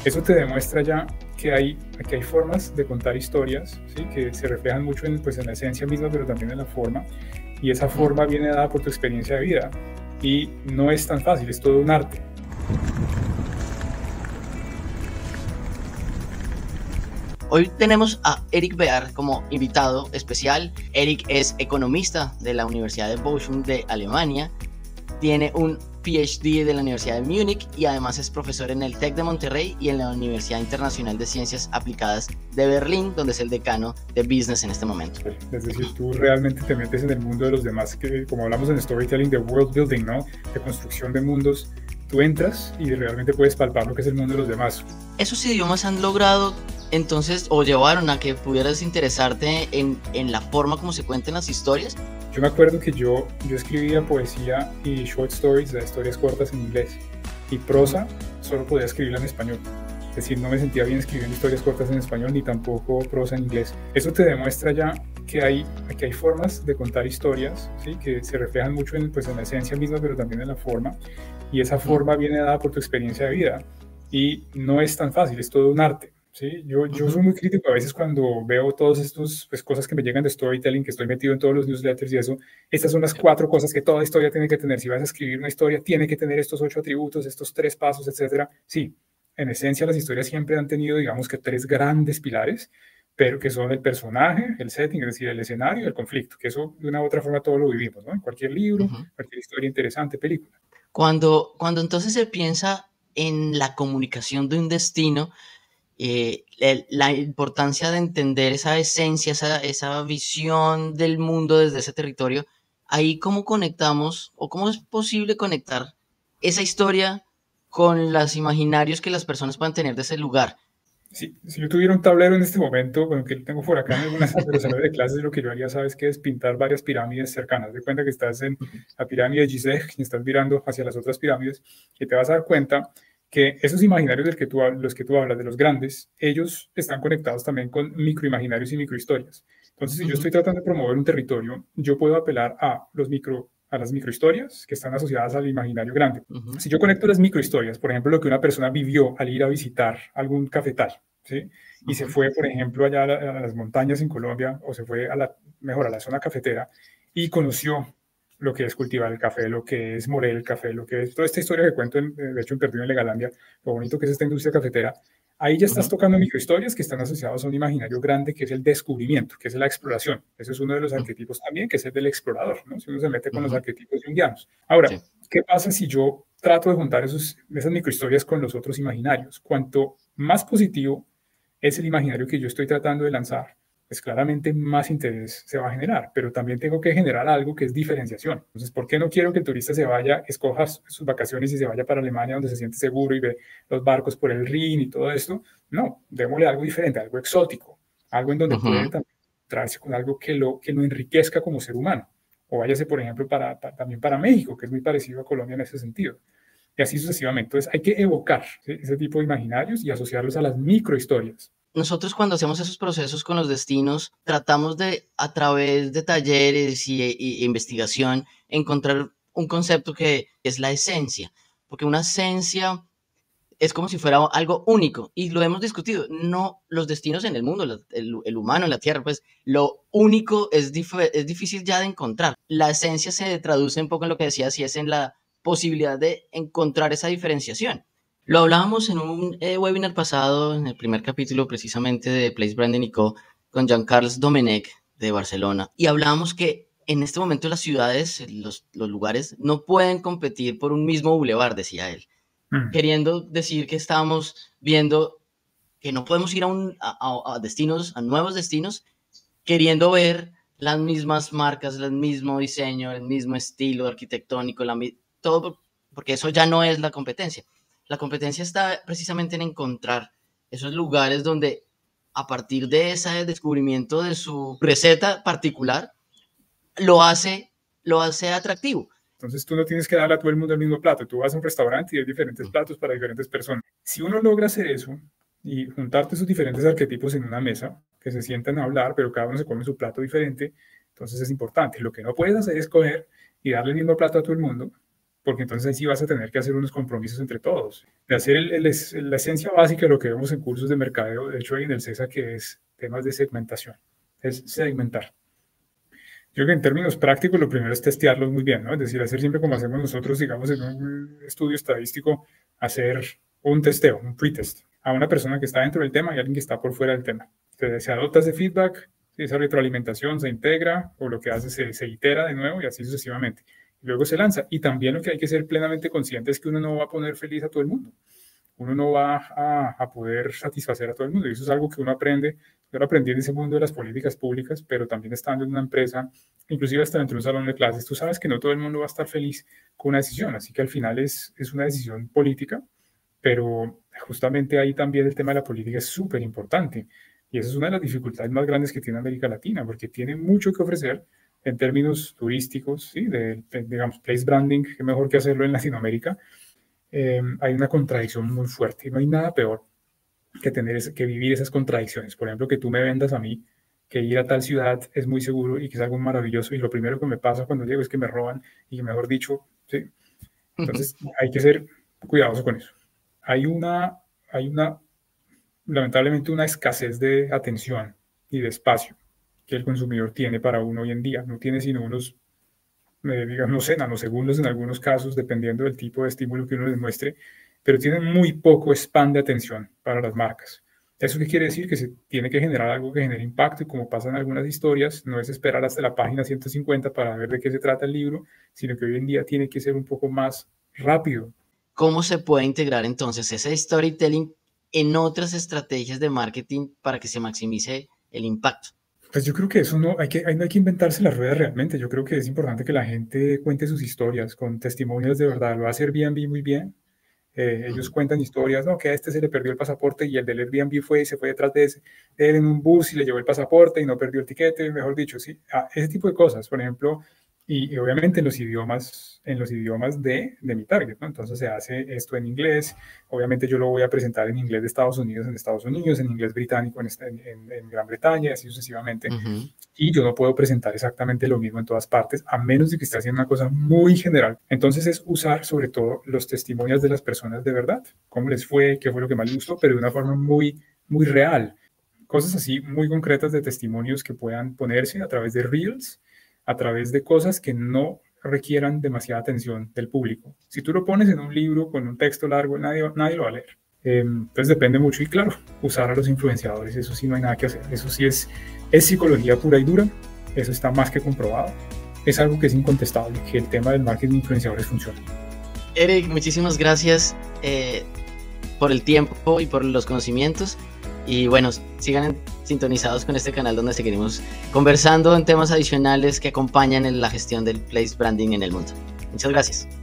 Eso te demuestra ya que aquí hay formas de contar historias, ¿sí? Que se reflejan mucho pues, en la esencia misma, pero también en la forma. Y esa forma viene dada por tu experiencia de vida. Y no es tan fácil, es todo un arte. Hoy tenemos a Eric Bear como invitado especial. Eric es economista de la Universidad de Bochum de Alemania. Tiene un PhD de la Universidad de Múnich y además es profesor en el TEC de Monterrey y en la Universidad Internacional de Ciencias Aplicadas de Berlín, donde es el decano de Business en este momento. Es decir, tú realmente te metes en el mundo de los demás, que como hablamos en storytelling, de world building, ¿no? De construcción de mundos. Tú entras y realmente puedes palpar lo que es el mundo de los demás. ¿Esos idiomas han logrado entonces o llevaron a que pudieras interesarte en la forma como se cuentan las historias? Yo me acuerdo que yo escribía poesía y short stories, de historias cortas en inglés, y prosa solo podía escribirla en español. Es decir, no me sentía bien escribiendo historias cortas en español ni tampoco prosa en inglés. Eso te demuestra ya que aquí hay formas de contar historias, ¿sí? Que se reflejan mucho pues, en la esencia misma, pero también en la forma. Y esa forma viene dada por tu experiencia de vida. Y no es tan fácil, es todo un arte. Sí, yo soy muy crítico a veces cuando veo todas estas pues, cosas que me llegan de storytelling, que estoy metido en todos los newsletters y eso. Estas son las 4 cosas que toda historia tiene que tener. Si vas a escribir una historia, tiene que tener estos 8 atributos, estos 3 pasos, etcétera. Sí, en esencia las historias siempre han tenido, digamos que 3 grandes pilares, pero que son el personaje, el setting, es decir, el escenario y el conflicto, que eso de una u otra forma todos lo vivimos, ¿no? En cualquier libro, cualquier historia interesante, película. Cuando entonces se piensa en la comunicación de un destino, la importancia de entender esa esencia, esa visión del mundo desde ese territorio, ahí cómo conectamos o cómo es posible conectar esa historia con los imaginarios que las personas puedan tener de ese lugar. Si yo tuviera un tablero en este momento, bueno, que lo tengo por acá en algunas de los salones de clases, lo que yo haría, ¿sabes qué? Es pintar varias pirámides cercanas. De cuenta que estás en la pirámide de Gizeh y estás mirando hacia las otras pirámides y te vas a dar cuenta que esos imaginarios los que tú hablas, de los grandes, ellos están conectados también con microimaginarios y microhistorias. Entonces, si yo estoy tratando de promover un territorio, yo puedo apelar a las microhistorias que están asociadas al imaginario grande. Si yo conecto las microhistorias, por ejemplo, lo que una persona vivió al ir a visitar algún cafetal, ¿sí? Y se fue, por ejemplo, allá a las montañas en Colombia, o se fue a la zona cafetera, y conoció lo que es cultivar el café, lo que es moler el café, lo que es toda esta historia que cuento, de hecho, en Perdido en Legalandia, lo bonito que es esta industria cafetera. Ahí ya estás tocando microhistorias que están asociadas a un imaginario grande, que es el descubrimiento, que es la exploración. Ese es uno de los arquetipos también, que es el del explorador, ¿no? Si uno se mete con los arquetipos junguianos. Ahora, sí. ¿Qué pasa si yo trato de juntar esas microhistorias con los otros imaginarios? Cuanto más positivo es el imaginario que yo estoy tratando de lanzar, pues claramente más interés se va a generar, pero también tengo que generar algo que es diferenciación. Entonces, ¿por qué no quiero que el turista se vaya, escoja sus vacaciones y se vaya para Alemania donde se siente seguro y ve los barcos por el Rin y todo esto? No, démosle algo diferente, algo exótico, algo en donde puede también encontrarse con algo que lo enriquezca como ser humano. O váyase, por ejemplo, también para México, que es muy parecido a Colombia en ese sentido. Y así sucesivamente. Entonces hay que evocar, ¿sí?, ese tipo de imaginarios y asociarlos a las microhistorias. Nosotros cuando hacemos esos procesos con los destinos, tratamos de, a través de talleres y investigación, encontrar un concepto que es la esencia. Porque una esencia es como si fuera algo único. Y lo hemos discutido. No, los destinos en el mundo, el humano en la Tierra, pues lo único es difícil ya de encontrar. La esencia se traduce un poco en lo que decías, y es en la posibilidad de encontrar esa diferenciación. Lo hablábamos en un webinar pasado, en el primer capítulo precisamente de Place Branding Co., con Jean-Carles Domenech de Barcelona, y hablábamos que en este momento las ciudades, los lugares, no pueden competir por un mismo bulevar, decía él, queriendo decir que estábamos viendo que no podemos ir a destinos, a nuevos destinos, queriendo ver las mismas marcas, el mismo diseño, el mismo estilo arquitectónico, todo, porque eso ya no es la competencia. La competencia está precisamente en encontrar esos lugares donde, a partir de ese descubrimiento de su receta particular, lo hace atractivo. Entonces tú no tienes que darle a todo el mundo el mismo plato. Tú vas a un restaurante y hay diferentes platos para diferentes personas. Si uno logra hacer eso y juntarte esos diferentes arquetipos en una mesa, que se sientan a hablar, pero cada uno se come su plato diferente. Entonces es importante. Lo que no puedes hacer es coger y darle el mismo plato a todo el mundo, porque entonces ahí sí vas a tener que hacer unos compromisos entre todos. De hacer la esencia básica de lo que vemos en cursos de mercadeo, de hecho hay en el CESA, que es temas de segmentación, es segmentar. Yo creo que en términos prácticos lo primero es testearlos muy bien, ¿no? Es decir, hacer siempre como hacemos nosotros, digamos, en un estudio estadístico, hacer un testeo, un pretest, a una persona que está dentro del tema y a alguien que está por fuera del tema. Entonces, se adopta ese feedback, esa retroalimentación se integra, o lo que hace se itera de nuevo y así sucesivamente. Y luego se lanza. Y también lo que hay que ser plenamente consciente es que uno no va a poner feliz a todo el mundo. Uno no va a poder satisfacer a todo el mundo. Y eso es algo que uno aprende. Yo lo aprendí en ese mundo de las políticas públicas, pero también estando en una empresa, inclusive hasta dentro de un salón de clases, tú sabes que no todo el mundo va a estar feliz con una decisión. Así que al final es una decisión política, pero justamente ahí también el tema de la política es súper importante. Y esa es una de las dificultades más grandes que tiene América Latina, porque tiene mucho que ofrecer en términos turísticos, ¿sí? Digamos, place branding, que mejor que hacerlo en Latinoamérica. Hay una contradicción muy fuerte y no hay nada peor que vivir esas contradicciones. Por ejemplo, que tú me vendas a mí que ir a tal ciudad es muy seguro y que es algo maravilloso y lo primero que me pasa cuando llego es que me roban y, mejor dicho, ¿sí? Entonces hay que ser cuidadoso con eso. Hay lamentablemente una escasez de atención y de espacio que el consumidor tiene para uno hoy en día. No tiene sino unos, digamos, nanosegundos en algunos casos, dependiendo del tipo de estímulo que uno les muestre, pero tiene muy poco span de atención para las marcas. ¿Eso qué quiere decir? Que se tiene que generar algo que genere impacto, y como pasa en algunas historias, no es esperar hasta la página 150 para ver de qué se trata el libro, sino que hoy en día tiene que ser un poco más rápido. ¿Cómo se puede integrar entonces ese storytelling en otras estrategias de marketing para que se maximice el impacto? Pues yo creo que eso no hay que inventarse la rueda realmente. Yo creo que es importante que la gente cuente sus historias con testimonios de verdad. Lo va a hacer Airbnb muy bien. Ellos cuentan historias, ¿no? Que a este se le perdió el pasaporte y el del Airbnb se fue detrás de él en un bus y le llevó el pasaporte y no perdió el tiquete, mejor dicho, sí. Ese tipo de cosas, por ejemplo, y obviamente en los idiomas de mi target, ¿no? Entonces se hace esto en inglés. Obviamente yo lo voy a presentar en inglés de Estados Unidos, en inglés británico en Gran Bretaña, y así sucesivamente. Y yo no puedo presentar exactamente lo mismo en todas partes, a menos de que esté haciendo una cosa muy general. Entonces es usar sobre todo los testimonios de las personas de verdad, cómo les fue, qué fue lo que más les gustó, pero de una forma muy, muy real. Cosas así muy concretas de testimonios que puedan ponerse a través de Reels, a través de cosas que no requieran demasiada atención del público. Si tú lo pones en un libro con un texto largo, nadie lo va a leer. Entonces depende mucho y claro, usar a los influenciadores, eso sí no hay nada que hacer. Eso sí es psicología pura y dura, eso está más que comprobado. Es algo que es incontestable, que el tema del marketing de influenciadores funciona. Eric, muchísimas gracias por el tiempo y por los conocimientos. Y bueno, sigan sintonizados con este canal donde seguiremos conversando en temas adicionales que acompañan en la gestión del place branding en el mundo. Muchas gracias.